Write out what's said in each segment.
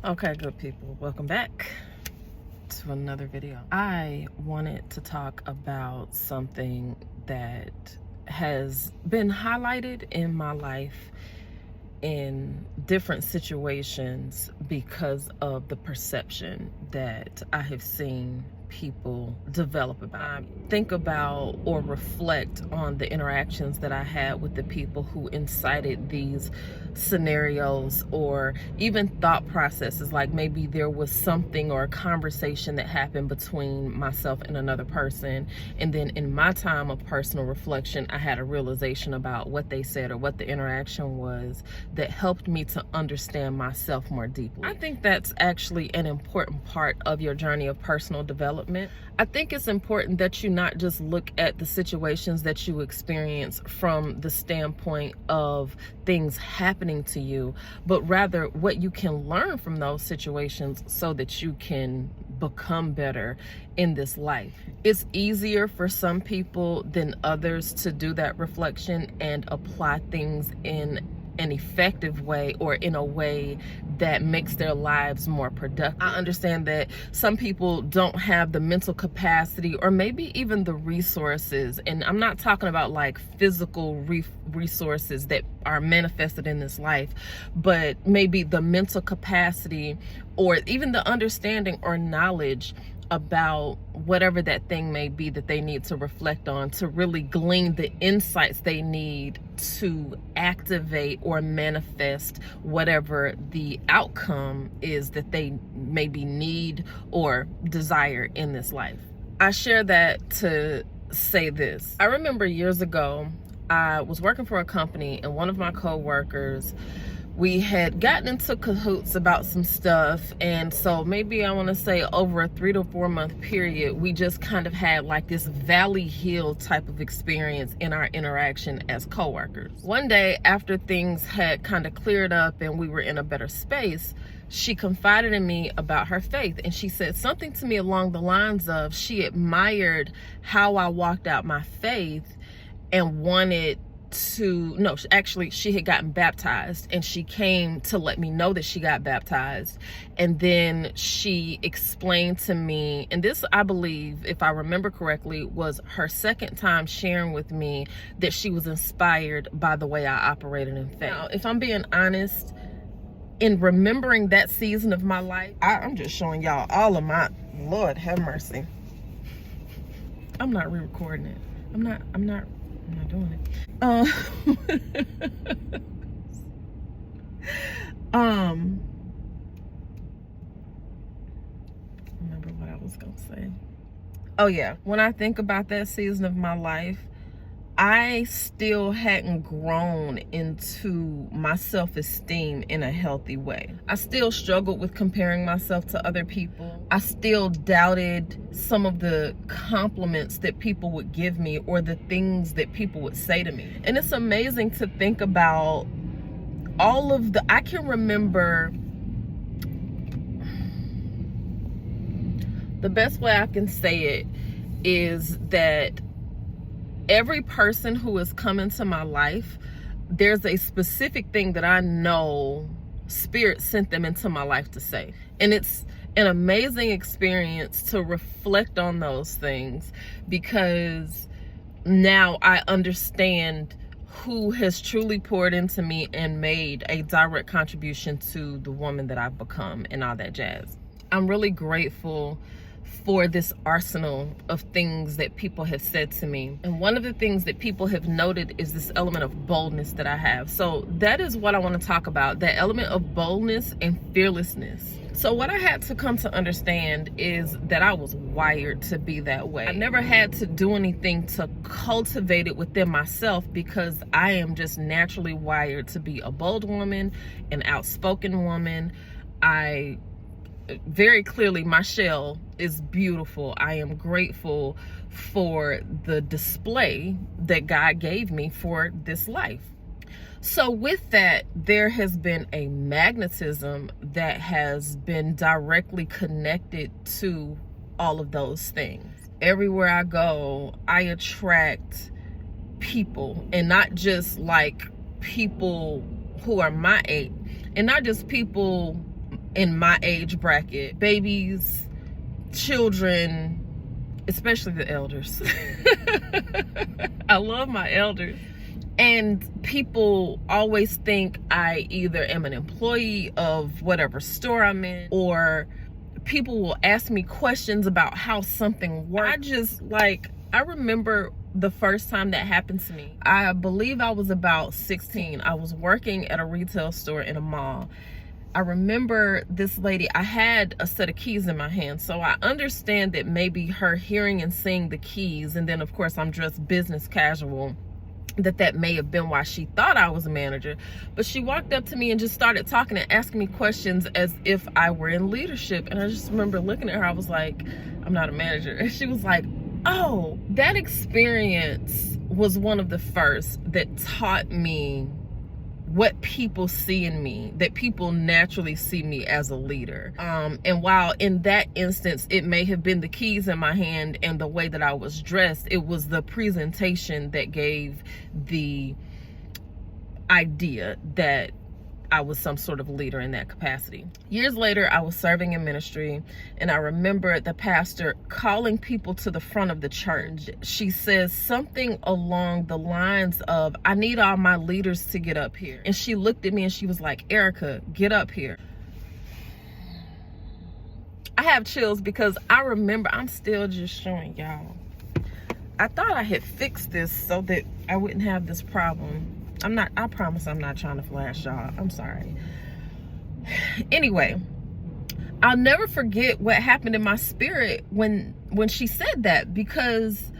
Okay, good people, welcome back to another video. I wanted to talk about something that has been highlighted in my life in different situations because of the perception that I have seen people develop about me. Think about or reflect on the interactions that I had with the people who incited these scenarios, or even thought processes, like maybe there was something or a conversation that happened between myself and another person, and then in my time of personal reflection I had a realization about what they said or what the interaction was that helped me to understand myself more deeply. I think that's actually an important part of your journey of personal development. I think it's important that you not just look at the situations that you experience from the standpoint of things happening to you, but rather what you can learn from those situations so that you can become better in this life. It's easier for some people than others to do that reflection and apply things in an effective way, or in a way that makes their lives more productive. I understand that some people don't have the mental capacity or maybe even the resources, and I'm not talking about like physical resources that are manifested in this life, but maybe the mental capacity or even the understanding or knowledge about whatever that thing may be that they need to reflect on to really glean the insights they need to activate or manifest whatever the outcome is that they maybe need or desire in this life. I share that to say this. I remember years ago, I was working for a company, and one of my co-workers, we had gotten into cahoots about some stuff, and so maybe I want to say over a 3 to 4 month period, we just kind of had like this valley hill type of experience in our interaction as co-workers. One day, after things had kind of cleared up and we were in a better space, she confided in me about her faith, and she said something to me along the lines of she admired how I walked out my faith and wanted to, no, actually she had gotten baptized, and she came to let me know that she got baptized. And then she explained to me, and this, I believe, if I remember correctly, was her second time sharing with me that she was inspired by the way I operated in faith. Now, if I'm being honest, in remembering that season of my life, I'm just showing y'all all of my, Lord have mercy, I'm not re-recording it. I'm not doing it. Remember what I was gonna say. Oh yeah, when I think about that season of my life, I still hadn't grown into my self-esteem in a healthy way. I still struggled with comparing myself to other people. I still doubted some of the compliments that people would give me or the things that people would say to me. And it's amazing to think about all of the, I can remember, the best way I can say it is that every person who has come into my life, there's a specific thing that I know Spirit sent them into my life to say. And it's an amazing experience to reflect on those things, because now I understand who has truly poured into me and made a direct contribution to the woman that I've become and all that jazz. I'm really grateful for this arsenal of things that people have said to me. And one of the things that people have noted is this element of boldness that I have. So that is what I want to talk about, that element of boldness and fearlessness. So what I had to come to understand is that I was wired to be that way. I never had to do anything to cultivate it within myself, because I am just naturally wired to be a bold woman, an outspoken woman. Very clearly, my shell is beautiful. I am grateful for the display that God gave me for this life. So with that, there has been a magnetism that has been directly connected to all of those things. Everywhere I go, I attract people, and not just like people who are my age, and not just people in my age bracket, babies, children, especially the elders. I love my elders. And people always think I either am an employee of whatever store I'm in, or people will ask me questions about how something works. I remember the first time that happened to me. I believe I was about 16. I was working at a retail store in a mall. I remember this lady, I had a set of keys in my hand, so I understand that maybe her hearing and seeing the keys, and then of course I'm dressed business casual, that may have been why she thought I was a manager. But she walked up to me and just started talking and asking me questions as if I were in leadership. And I just remember looking at her, I was like, I'm not a manager. And she was like, oh, that experience was one of the first that taught me what people see in me, that people naturally see me as a leader. And while in that instance, it may have been the keys in my hand and the way that I was dressed, it was the presentation that gave the idea that I was some sort of leader in that capacity. Years later, I was serving in ministry, and I remember the pastor calling people to the front of the church. She says something along the lines of, I need all my leaders to get up here. And she looked at me and she was like, Erica, get up here. I have chills because I remember, I'm still just showing y'all. I thought I had fixed this so that I wouldn't have this problem. I promise I'm not trying to flash y'all. I'm sorry. Anyway, I'll never forget what happened in my spirit when she said that, because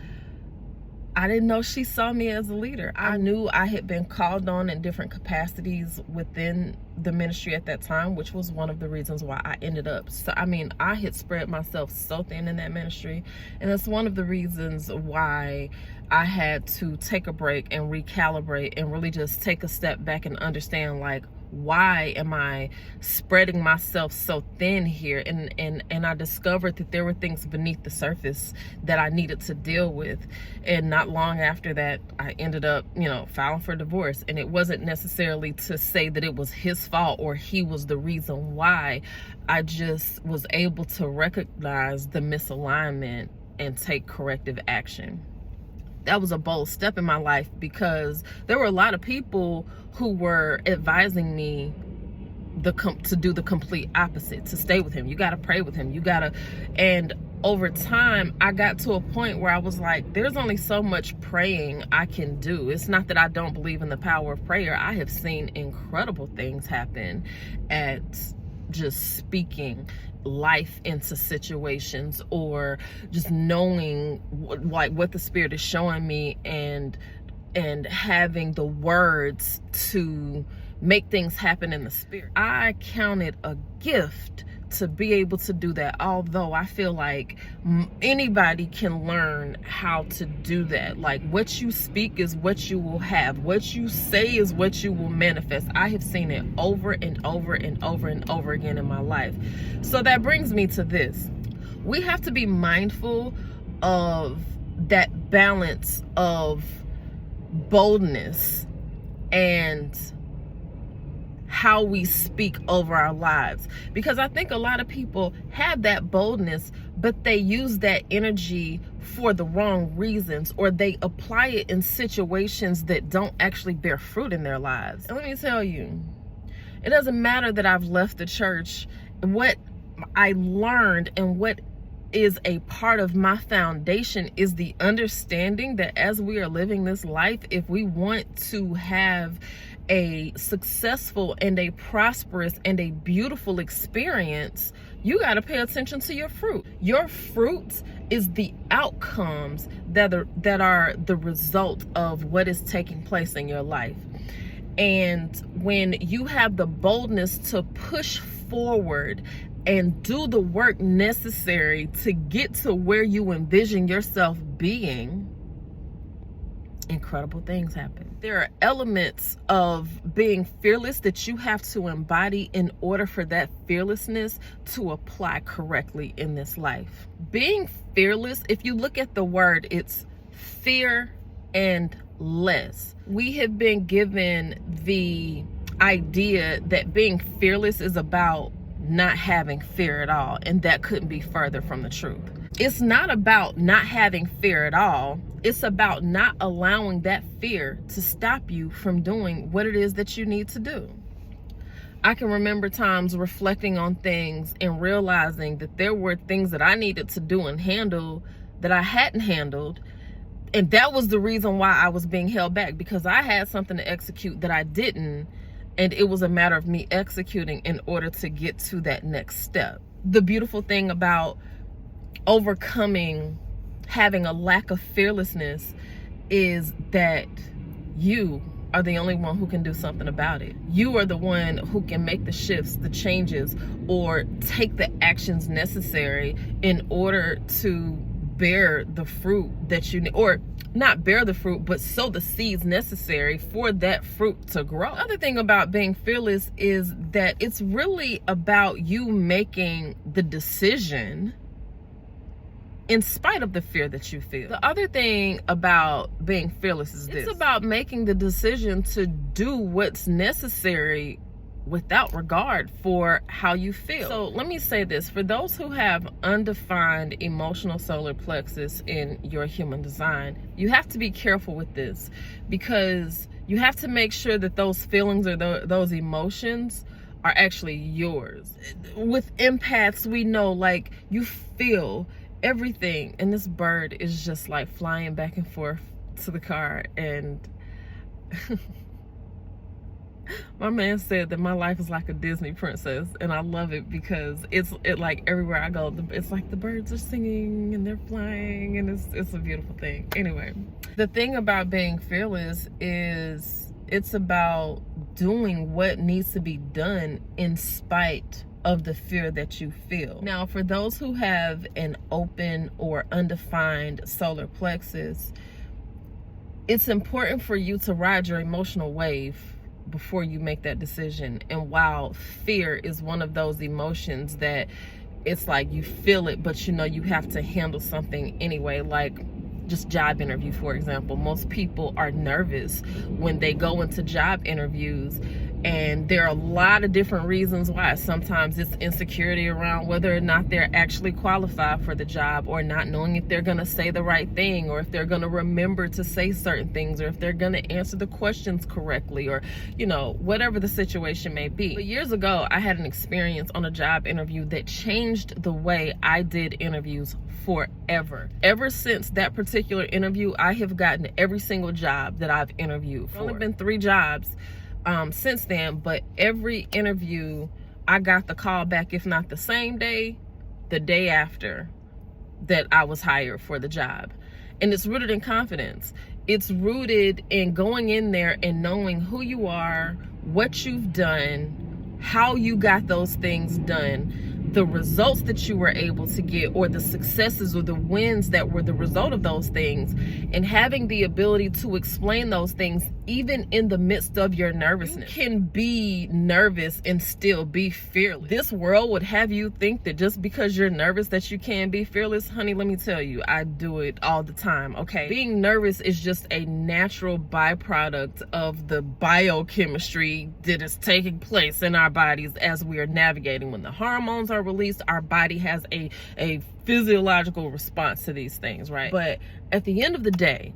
I didn't know she saw me as a leader. I knew I had been called on in different capacities within the ministry at that time, which was one of the reasons why I ended up. So, I had spread myself so thin in that ministry. And that's one of the reasons why I had to take a break and recalibrate and really just take a step back and understand, like, why am I spreading myself so thin here? And I discovered that there were things beneath the surface that I needed to deal with. And not long after that, I ended up, filing for divorce. And it wasn't necessarily to say that it was his fault or he was the reason why. I just was able to recognize the misalignment and take corrective action. That was a bold step in my life, because there were a lot of people who were advising me to do the complete opposite, to stay with him. You got to pray with him. And over time, I got to a point where I was like, there's only so much praying I can do. It's not that I don't believe in the power of prayer. I have seen incredible things happen at just speaking life into situations, or just knowing what the Spirit is showing me, and having the words to make things happen in the Spirit. I count it a gift to be able to do that, although I feel like anybody can learn how to do that. Like, what you speak is what you will have. What you say is what you will manifest. I have seen it over and over and over and over again in my life. So that brings me to this. We have to be mindful of that balance of boldness and how we speak over our lives, because I think a lot of people have that boldness, but they use that energy for the wrong reasons, or they apply it in situations that don't actually bear fruit in their lives. And let me tell you, it doesn't matter that I've left the church. What I learned and what is a part of my foundation is the understanding that as we are living this life, if we want to have a successful and a prosperous and a beautiful experience, you got to pay attention to your fruit. Your fruit is the outcomes that are the result of what is taking place in your life. And when you have the boldness to push forward and do the work necessary to get to where you envision yourself being, incredible things happen. There are elements of being fearless that you have to embody in order for that fearlessness to apply correctly in this life. Being fearless, if you look at the word, it's fear and less. We have been given the idea that being fearless is about not having fear at all, and that couldn't be further from the truth. It's not about not having fear at all. It's about not allowing that fear to stop you from doing what it is that you need to do. I can remember times reflecting on things and realizing that there were things that I needed to do and handle that I hadn't handled. And that was the reason why I was being held back, because I had something to execute that I didn't. And it was a matter of me executing in order to get to that next step. The beautiful thing about overcoming having a lack of fearlessness is that you are the only one who can do something about it. You are the one who can make the shifts, the changes, or take the actions necessary in order to bear the fruit that you need, or not bear the fruit, but sow the seeds necessary for that fruit to grow. The other thing about being fearless is that it's really about you making the decision in spite of the fear that you feel. The other thing about being fearless is this: it's about making the decision to do what's necessary without regard for how you feel. So let me say this: for those who have undefined emotional solar plexus in your human design, you have to be careful with this, because you have to make sure that those feelings or those emotions are actually yours. With empaths, we know, like, you feel everything, and this bird is just like flying back and forth to the car, and my man said that my life is like a Disney princess, and I love it because it like everywhere I go, it's like the birds are singing and they're flying, and it's a beautiful thing. Anyway, the thing about being fearless is it's about doing what needs to be done in spite of the fear that you feel. Now, for those who have an open or undefined solar plexus, it's important for you to ride your emotional wave before you make that decision. And while fear is one of those emotions that it's like you feel it, but you know you have to handle something anyway, like just job interview, for example. Most people are nervous when they go into job interviews, and there are a lot of different reasons why. Sometimes it's insecurity around whether or not they're actually qualified for the job, or not knowing if they're going to say the right thing, or if they're going to remember to say certain things, or if they're going to answer the questions correctly, or, you know, whatever the situation may be. But years ago, I had an experience on a job interview that changed the way I did interviews forever. Ever since that particular interview, I have gotten every single job that I've interviewed for. It's only been 3 jobs since then, but every interview I got the call back, if not the same day, the day after that I was hired for the job. And it's rooted in confidence. It's rooted in going in there and knowing who you are, what you've done, how you got those things done, the results that you were able to get, or the successes or the wins that were the result of those things, and having the ability to explain those things even in the midst of your nervousness. You can be nervous and still be fearless. This world would have you think that just because you're nervous that you can be fearless. Honey, let me tell you, I do it all the time, okay? Being nervous is just a natural byproduct of the biochemistry that is taking place in our bodies as we are navigating. When the hormones are released, our body has a physiological response to these things, right? But at the end of the day,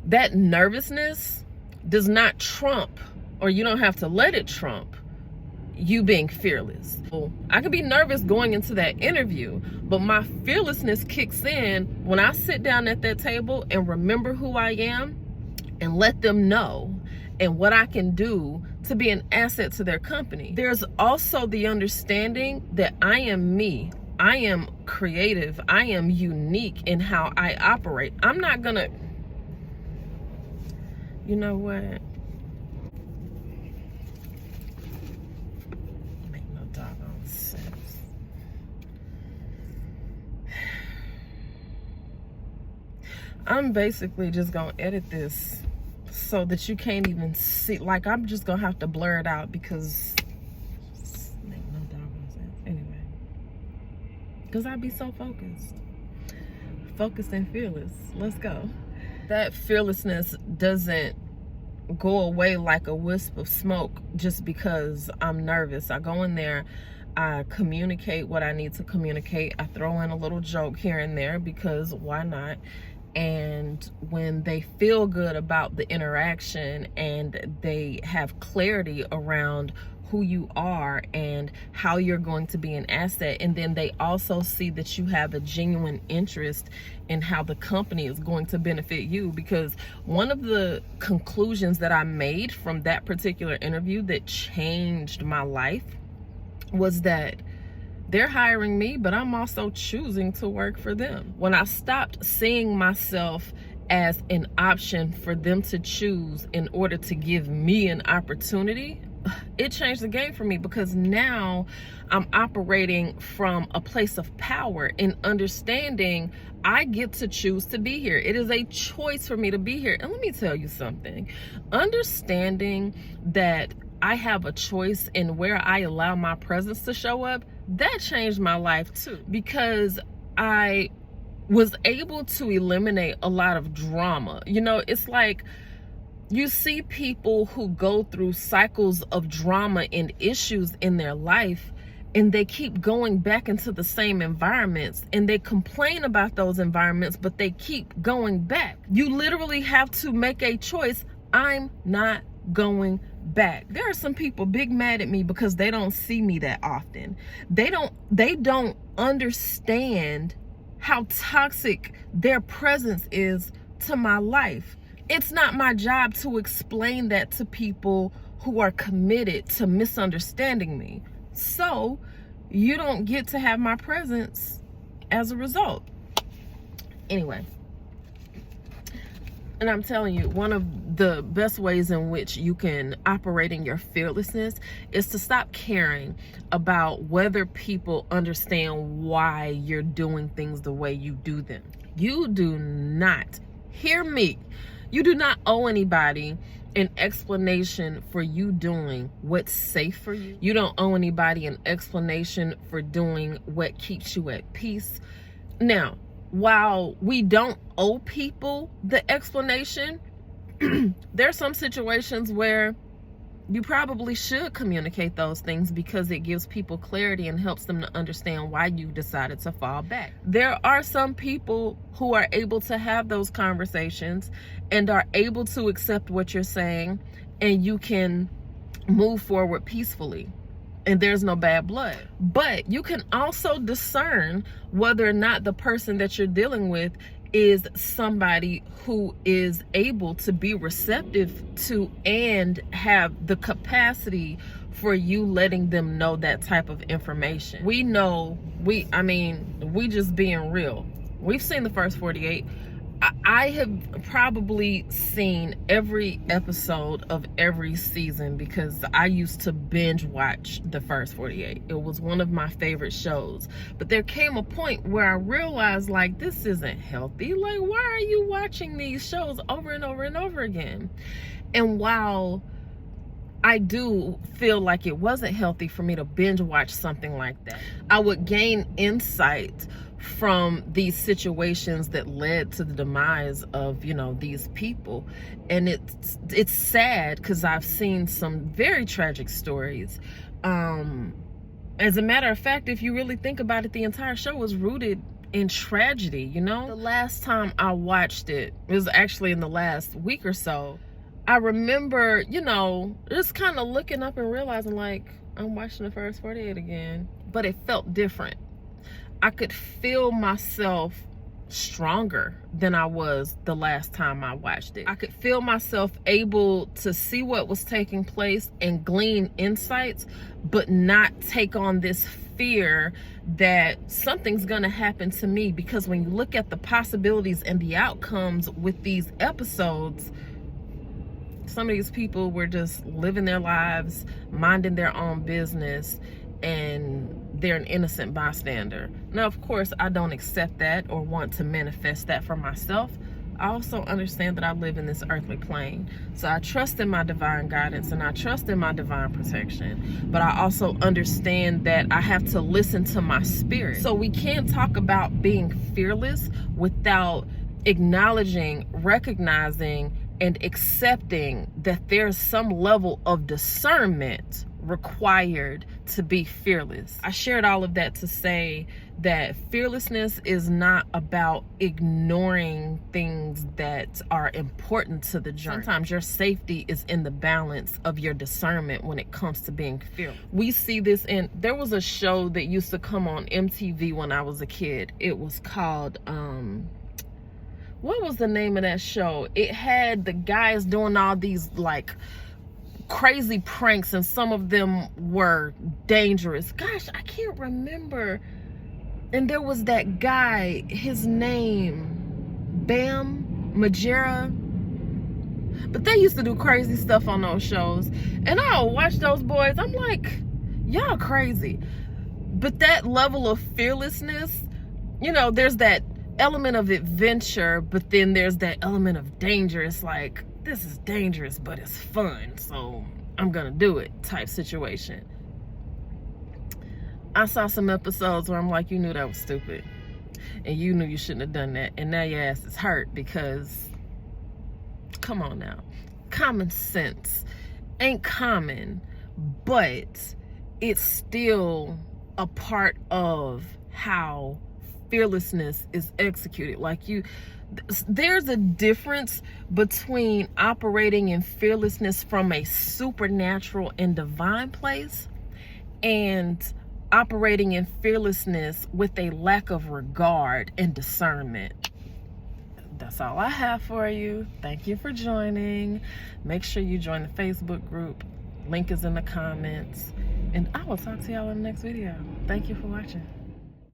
that nervousness does not trump, or you don't have to let it trump, you being fearless. I can be nervous going into that interview, but my fearlessness kicks in when I sit down at that table and remember who I am and let them know and what I can do to be an asset to their company. There's also the understanding that I am me. I am creative. I am unique in how I operate. I'm not gonna, you know what? Make no doggone sense. I'm basically just gonna edit this so that you can't even see. Like, I'm just gonna have to blur it out because make no doggone sense. Anyway, because I be so focused and fearless. Let's go. That fearlessness doesn't go away like a wisp of smoke just because I'm nervous. I go in there, I communicate what I need to communicate. I throw in a little joke here and there because why not? And when they feel good about the interaction and they have clarity around who you are and how you're going to be an asset, and then they also see that you have a genuine interest in how the company is going to benefit you. Because one of the conclusions that I made from that particular interview that changed my life was that they're hiring me, but I'm also choosing to work for them. When I stopped seeing myself as an option for them to choose in order to give me an opportunity, it changed the game for me, because now I'm operating from a place of power and understanding I get to choose to be here. It is a choice for me to be here. And let me tell you something, understanding that I have a choice in where I allow my presence to show up, that changed my life too, because I was able to eliminate a lot of drama. You know, it's like you see people who go through cycles of drama and issues in their life, and they keep going back into the same environments, and they complain about those environments, but they keep going back. You literally have to make a choice. I'm not going back. There are some people big mad at me because they don't see me that often. They don't understand how toxic their presence is to my life. It's not my job to explain that to people who are committed to misunderstanding me. So you don't get to have my presence as a result. Anyway, and I'm telling you, one of the best ways in which you can operate in your fearlessness is to stop caring about whether people understand why you're doing things the way you do them. You do not, hear me, you do not owe anybody an explanation for you doing what's safe for you. You don't owe anybody an explanation for doing what keeps you at peace. Now, while we don't owe people the explanation, there are some situations where you probably should communicate those things, because it gives people clarity and helps them to understand why you decided to fall back. There are some people who are able to have those conversations and are able to accept what you're saying, and you can move forward peacefully, and there's no bad blood. But you can also discern whether or not the person that you're dealing with is somebody who is able to be receptive to and have the capacity for you letting them know that type of information. We know, we just being real. We've seen the first 48. I have probably seen every episode of every season because I used to binge watch the first 48. It was one of my favorite shows. But there came a point where I realized, like, this isn't healthy. Like, why are you watching these shows over and over and over again? And while I do feel like it wasn't healthy for me to binge watch something like that, I would gain insight from these situations that led to the demise of, you know, these people. And it's sad because I've seen some very tragic stories. As a matter of fact, if you really think about it, the entire show was rooted in tragedy, you know? The last time I watched it was actually in the last week or so. I remember, you know, just kind of looking up and realizing, like, I'm watching the first 48 again, but it felt different. I could feel myself stronger than I was the last time I watched it. I could feel myself able to see what was taking place and glean insights, but not take on this fear that something's gonna happen to me. Because when you look at the possibilities and the outcomes with these episodes, some of these people were just living their lives, minding their own business, and they're an innocent bystander. Now, of course, I don't accept that or want to manifest that for myself. I also understand that I live in this earthly plane. So I trust in my divine guidance and I trust in my divine protection. But I also understand that I have to listen to my spirit. So we can't talk about being fearless without acknowledging, recognizing, and accepting that there's some level of discernment required to be fearless. I shared all of that to say that fearlessness is not about ignoring things that are important to the journey. Sometimes your safety is in the balance of your discernment when it comes to being fearless. We see this there was a show that used to come on MTV when I was a kid. It was called, what was the name of that show? It had the guys doing all these like crazy pranks, and some of them were dangerous. Gosh, I can't remember. And there was that guy, his name, Bam Majera. But they used to do crazy stuff on those shows. And I would watch those boys. I'm like, y'all crazy. But that level of fearlessness, you know, there's that element of adventure, but then there's that element of danger. It's like, this is dangerous, but it's fun, so I'm gonna do it type situation. I saw some episodes where I'm like, you knew that was stupid, and you knew you shouldn't have done that, and now your ass is hurt because, come on now, common sense ain't common, but it's still a part of how fearlessness is executed. Like, there's a difference between operating in fearlessness from a supernatural and divine place and operating in fearlessness with a lack of regard and discernment. That's all I have for you. Thank you for joining. Make sure you join the Facebook group. Link is in the comments. And I will talk to y'all in the next video. Thank you for watching.